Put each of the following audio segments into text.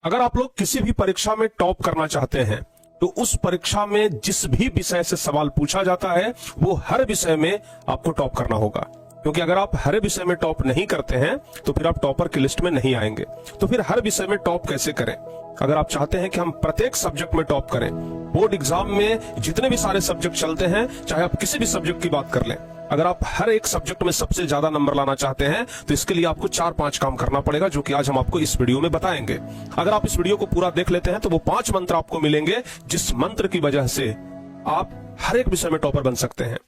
अगर आप लोग किसी भी परीक्षा में टॉप करना चाहते हैं तो उस परीक्षा में जिस भी विषय से सवाल पूछा जाता है वो हर विषय में आपको टॉप करना होगा। क्योंकि अगर आप हर विषय में टॉप नहीं करते हैं तो फिर आप टॉपर की लिस्ट में नहीं आएंगे। तो फिर हर विषय में टॉप कैसे करें? अगर आप चाहते हैं कि हम प्रत्येक सब्जेक्ट में टॉप करें, बोर्ड एग्जाम में जितने भी सारे सब्जेक्ट चलते हैं, चाहे आप किसी भी सब्जेक्ट की बात कर लें, अगर आप हर एक सब्जेक्ट में सबसे ज्यादा नंबर लाना चाहते हैं तो इसके लिए आपको 4-5 काम करना पड़ेगा, जो कि आज हम आपको इस वीडियो में बताएंगे। अगर आप इस वीडियो को पूरा देख लेते हैं तो वो 5 मंत्र आपको मिलेंगे जिस मंत्र की वजह से आप हर एक विषय में टॉपर बन सकते हैं।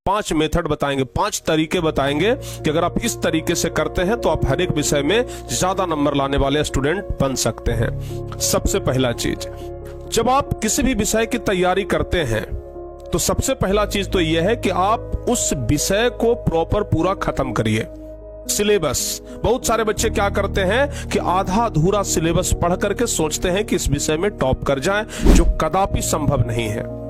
5 मेथड बताएंगे, 5 तरीके बताएंगे कि अगर आप इस तरीके से करते हैं तो आप हर एक विषय में ज्यादा नंबर लाने वाले स्टूडेंट बन सकते हैं। सबसे पहला चीज, जब आप किसी भी विषय की तैयारी करते हैं तो सबसे पहला चीज तो यह है कि आप उस विषय को प्रॉपर पूरा खत्म करिए। सिलेबस, बहुत सारे बच्चे क्या करते हैं कि आधा अधूरा सिलेबस पढ़ करके सोचते हैं कि इस विषय में टॉप कर जाएं, जो कदापि संभव नहीं है।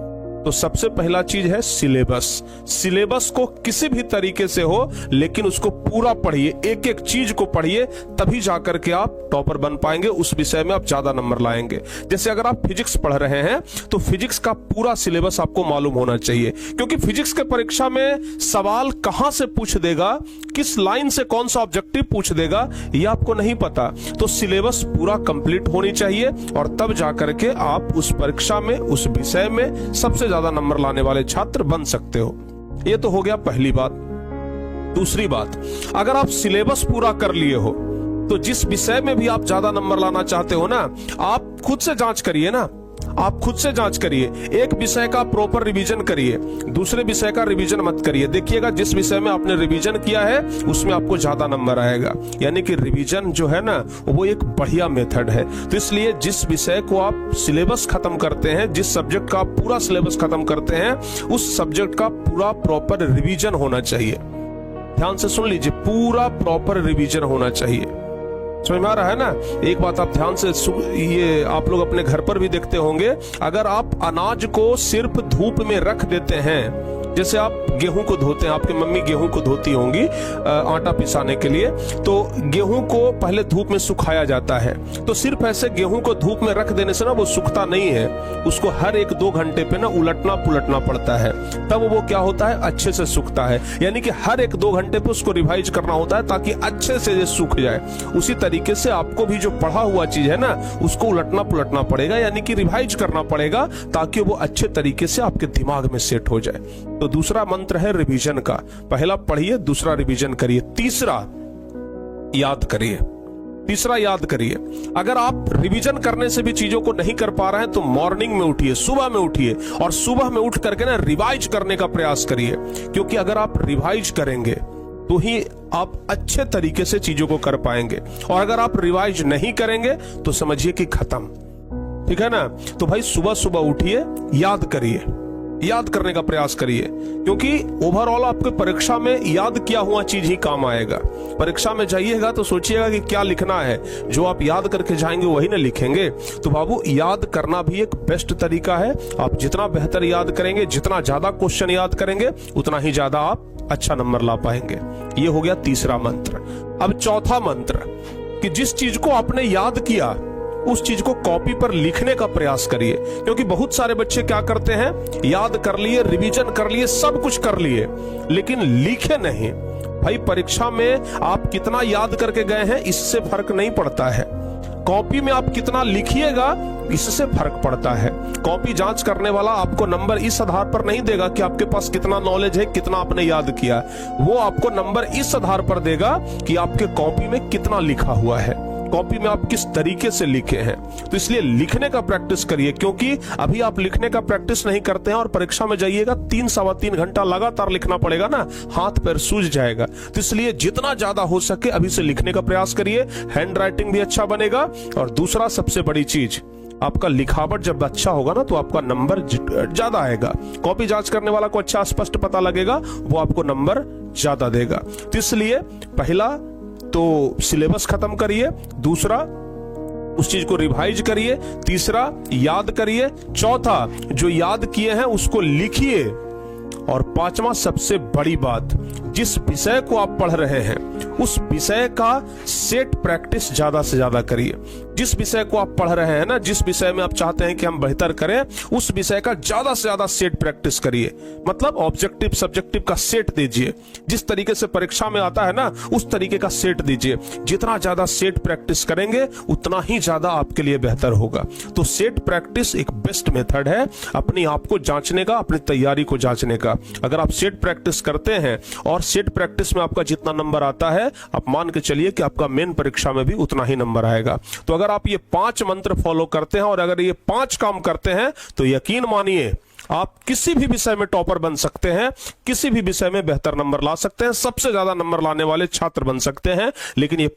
तो सबसे पहला चीज है सिलेबस। सिलेबस को किसी भी तरीके से हो लेकिन उसको पूरा पढ़िए, एक एक चीज को पढ़िए, तभी जाकर के आप टॉपर बन पाएंगे। उस विषय में आप ज्यादा नंबर लाएंगे। जैसे अगर आप फिजिक्स पढ़ रहे हैं तो फिजिक्स का पूरा सिलेबस आपको मालूम होना चाहिए, क्योंकि फिजिक्स के परीक्षा में सवाल कहां से पूछ देगा, किस लाइन से कौन सा ऑब्जेक्टिव पूछ देगा, यह आपको नहीं पता। तो सिलेबस पूरा कंप्लीट होनी चाहिए और तब जाकर के आप उस परीक्षा में, उस विषय में सबसे ज्यादा नंबर लाने वाले छात्र बन सकते हो। यह तो हो गया पहली बात। दूसरी बात, अगर आप सिलेबस पूरा कर लिए हो तो जिस विषय में भी आप ज्यादा नंबर लाना चाहते हो ना, आप खुद से जांच करिए ना, आप खुद से जांच करिए। एक विषय का प्रॉपर रिवीजन करिए, दूसरे विषय का रिवीजन मत करिए। देखिएगा जिस विषय में आपने रिवीजन किया है उसमें आपको ज्यादा नंबर आएगा। यानी कि रिवीजन जो है ना वो एक बढ़िया मेथड है। तो इसलिए जिस विषय को आप सिलेबस खत्म करते हैं, जिस सब्जेक्ट का आप पूरा सिलेबस खत्म करते हैं, उस सब्जेक्ट का पूरा प्रॉपर रिवीजन होना चाहिए। ध्यान से सुन लीजिए, पूरा प्रॉपर रिवीजन होना चाहिए। समझ में आ रहा है ना? एक बात आप ध्यान से ये आप लोग अपने घर पर भी देखते होंगे, अगर आप अनाज को सिर्फ धूप में रख देते हैं, जैसे आप गेहूं को धोते हैं, आपकी मम्मी गेहूं को धोती होंगी आटा पिसाने के लिए, तो गेहूं को पहले धूप में सुखाया जाता है। तो सिर्फ ऐसे गेहूं को धूप में रख देने से ना वो सूखता नहीं है, उसको हर 1-2 घंटे पे ना उलटना पुलटना पड़ता है, तब वो क्या होता है, अच्छे से सूखता है। यानी कि हर 1-2 घंटे पे उसको रिवाइज करना होता है ताकि अच्छे से ये सूख जाए। उसी तरीके से आपको भी जो पढ़ा हुआ चीज है ना उसको उलटना पुलटना पड़ेगा, यानी कि रिवाइज करना पड़ेगा ताकि वो अच्छे तरीके से आपके दिमाग में सेट हो जाए। तो दूसरा मंत्र है रिवीजन का। पहला पढ़िए, दूसरा रिवीजन करिए, तीसरा याद करिए। तीसरा याद करिए। अगर आप रिवीजन करने से भी चीजों को नहीं कर पा रहे हैं तो मॉर्निंग में उठिए, सुबह में उठिए और सुबह में उठ करके ना रिवाइज करने का प्रयास करिए। क्योंकि अगर आप रिवाइज करेंगे तो ही आप अच्छे तरीके से चीजों को कर पाएंगे, और अगर आप रिवाइज नहीं करेंगे तो समझिए कि खत्म। ठीक है ना? तो भाई सुबह सुबह उठिए, याद करिए, याद करने का प्रयास करिए, क्योंकि ओवरऑल आपके परीक्षा में याद किया हुआ चीज ही काम आएगा। परीक्षा में जाइएगा तो सोचिएगा कि क्या लिखना है, जो आप याद करके जाएंगे वही ना लिखेंगे। तो बाबू, याद करना भी एक बेस्ट तरीका है। आप जितना बेहतर याद करेंगे, जितना ज्यादा क्वेश्चन याद करेंगे, उतना ही ज्यादा आप अच्छा नंबर ला पाएंगे। ये हो गया तीसरा मंत्र। अब चौथा मंत्र, कि जिस चीज को आपने याद किया उस चीज को कॉपी पर लिखने का प्रयास करिए। क्योंकि बहुत सारे बच्चे क्या करते हैं, याद कर लिए, रिवीजन कर लिए, सब कुछ कर लिए, लेकिन लिखे नहीं। भाई परीक्षा में आप कितना याद करके गए हैं इससे फर्क नहीं पड़ता है, कॉपी में आप कितना लिखिएगा इससे फर्क पड़ता है। कॉपी जांच करने वाला आपको नंबर इस आधार पर नहीं देगा कि आपके पास कितना नॉलेज है, कितना आपने याद किया। वो आपको नंबर इस आधार पर देगा कि आपके कॉपी में कितना लिखा हुआ है, कॉपी में आप किस तरीके से लिखे हैं। तो इसलिए लिखने का प्रैक्टिस करिए, क्योंकि अभी आप लिखने का प्रैक्टिस नहीं करते हैं और परीक्षा में जाइएगा 3-3.25 घंटा लगातार लिखना पड़ेगा ना, हाथ पैर सूज जाएगा। तो इसलिए जितना ज्यादा हो सके अभी से लिखने का प्रयास करिए, हैंड राइटिंग भी अच्छा बनेगा। और दूसरा सबसे बड़ी चीज, आपका लिखावट जब अच्छा होगा ना तो आपका नंबर ज्यादा आएगा। कॉपी जांच करने वाला को अच्छा स्पष्ट पता लगेगा, वो आपको नंबर ज्यादा देगा। तो इसलिए पहला तो सिलेबस खत्म करिए, दूसरा उस चीज को रिवाइज करिए, तीसरा याद करिए, चौथा जो याद किए हैं उसको लिखिए, और पांचवा सबसे बड़ी बात, जिस विषय को आप पढ़ रहे हैं उस विषय का सेट प्रैक्टिस ज्यादा से ज्यादा करिए। जिस विषय को आप पढ़ रहे हैं ना, जिस विषय में आप चाहते हैं कि हम बेहतर करें, उस विषय का ज्यादा से ज्यादा सेट प्रैक्टिस करिए। मतलब ऑब्जेक्टिव सब्जेक्टिव का सेट दीजिए। जिस तरीके से परीक्षा में आता है ना, उस तरीके का सेट दीजिए। जितना ज्यादा सेट प्रैक्टिस करेंगे उतना ही ज्यादा आपके लिए बेहतर होगा। तो सेट प्रैक्टिस एक बेस्ट मेथड है अपने आप को जांचने का, अपनी तैयारी को जांचने का। अगर आप सेट प्रैक्टिस करते हैं और सेट प्रैक्टिस में आपका जितना नंबर आता है, आप मान के चलिए कि आपका मेन परीक्षा में भी उतना ही नंबर आएगा। तो अगर आप ये 5 मंत्र फॉलो करते हैं और अगर ये 5 काम करते हैं तो यकीन मानिए आप किसी भी विषय में टॉपर बन सकते हैं, किसी भी विषय में बेहतर नंबर ला सकते हैं, सबसे ज्यादा नंबर लाने वाले छात्र बन सकते हैं। लेकिन ये